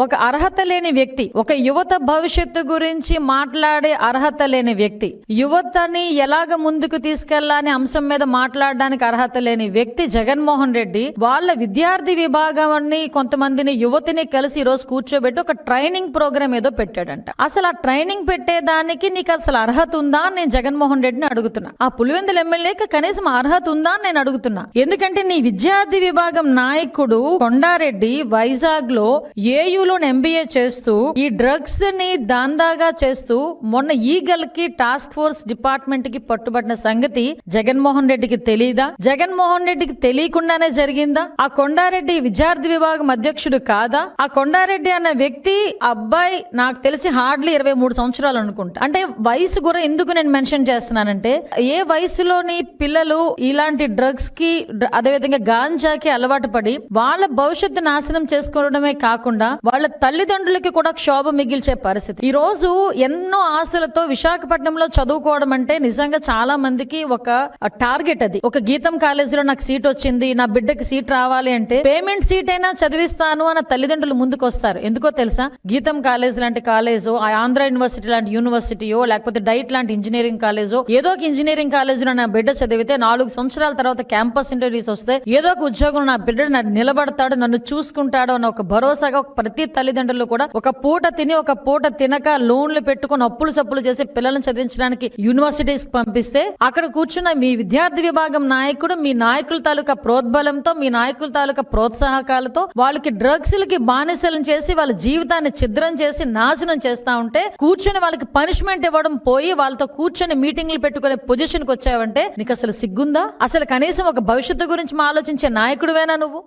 ఒక అర్హత లేని వ్యక్తి, ఒక యువత భవిష్యత్తు గురించి మాట్లాడే అర్హత లేని వ్యక్తి, యువతని ఎలాగ ముందుకు తీసుకెళ్లాలనే అంశం మీద మాట్లాడడానికి అర్హత లేని వ్యక్తి జగన్మోహన్ రెడ్డి వాళ్ళ విద్యార్థి విభాగాన్ని కొంతమందిని యువతిని కలిసి ఈ రోజు కూర్చోబెట్టి ఒక ట్రైనింగ్ ప్రోగ్రామ్ ఏదో పెట్టాడంట. అసలు ఆ ట్రైనింగ్ పెట్టేదానికి నీకు అసలు అర్హత ఉందా అని నేను జగన్మోహన్ రెడ్డిని అడుగుతున్నా. ఆ పులివెందుల ఎమ్మెల్యేకి కనీసం అర్హత ఉందా అని నేను అడుగుతున్నా. ఎందుకంటే నీ విద్యార్థి విభాగం నాయకుడు కొండారెడ్డి వైజాగ్ లో ఏయులో ఎంబీఏ చేస్తూ ఈ డ్రగ్స్ ని దందాగా చేస్తూ మొన్న ఈగల్ కి టాస్క్ ఫోర్స్ డిపార్ట్మెంట్ కి పట్టుబడిన సంగతి జగన్మోహన్ రెడ్డికి తెలీదా? జగన్మోహన్ రెడ్డికి తెలియకుండానే జరిగిందా? ఆ కొండారెడ్డి విద్యార్థి విభాగం అధ్యక్షుడు కాదా? ఆ కొండారెడ్డి అన్న వ్యక్తి అబ్బాయి నాకు తెలిసి హార్డ్లీ 23 సంవత్సరాలు అనుకుంటా. అంటే వయసు కూడా ఎందుకు నేను మెన్షన్ చేస్తున్నానంటే ఏ వయసులోని పిల్లలు ఇలాంటి డ్రగ్స్ కి అదేవిధంగా గాంజాకి అలవాటు పడి వాళ్ళ భవిష్యత్తు నాశనం చేసుకోవడమే కాకుండా వాళ్ళ తల్లిదండ్రులకి కూడా క్షోభ మిగిల్చే పరిస్థితి. ఈ రోజు ఎన్నో ఆశలతో విశాఖపట్నంలో చదువుకోవడం అంటే నిజంగా చాలా మందికి ఒక టార్గెట్. అది ఒక గీతం కాలేజీలో నాకు సీట్ వచ్చింది, నా బిడ్డకి సీట్ రావాలి అంటే పేమెంట్ సీట్ అయినా చదివిస్తాను అన్న తల్లిదండ్రులు ముందుకు వస్తారు. ఎందుకో తెలుసా? గీతం కాలేజ్ లాంటి కాలేజో, ఆంధ్ర యూనివర్సిటీ లాంటి యూనివర్సిటీయో, లేకపోతే డైట్ లాంటి ఇంజనీరింగ్ కాలేజో, ఏదో ఒక ఇంజనీరింగ్ కాలేజీలో నా బిడ్డ చదివితే 4 సంవత్సరాల తర్వాత క్యాంపస్ ఇంటర్వ్యూస్ వస్తే ఏదో ఒక ఉద్యోగం నా బిడ్డ నిలబడతాడు, నన్ను చూసుకుంటాడు అన్న ఒక భరోసాగా ప్రతి తల్లిదండ్రులు కూడా ఒక పూట తిని ఒక పూట తినక లోన్లు పెట్టుకుని అప్పులు సప్పులు చేసి పిల్లలను చదివించడానికి యూనివర్సిటీస్ పంపిస్తే అక్కడ కూర్చున్న మీ విద్యార్థి విభాగం నాయకుడు మీ నాయకుల తాలూకా ప్రోద్బలంతో, మీ నాయకుల తాలూకా ప్రోత్సాహకాలతో వాళ్ళకి డ్రగ్స్ లకి బానిసలను చేసి వాళ్ళ జీవితాన్ని ఛిద్రం చేసి నాశనం చేస్తా ఉంటే కూర్చొని వాళ్ళకి పనిష్మెంట్ ఇవ్వడం పోయి వాళ్ళతో కూర్చొని మీటింగ్లు పెట్టుకునే పొజిషన్ కి వచ్చావంటే నీకు అసలు సిగ్గుందా? అసలు కనీసం ఒక భవిష్యత్తు గురించి ఆలోచించే నాయకుడివేనా నువ్వు?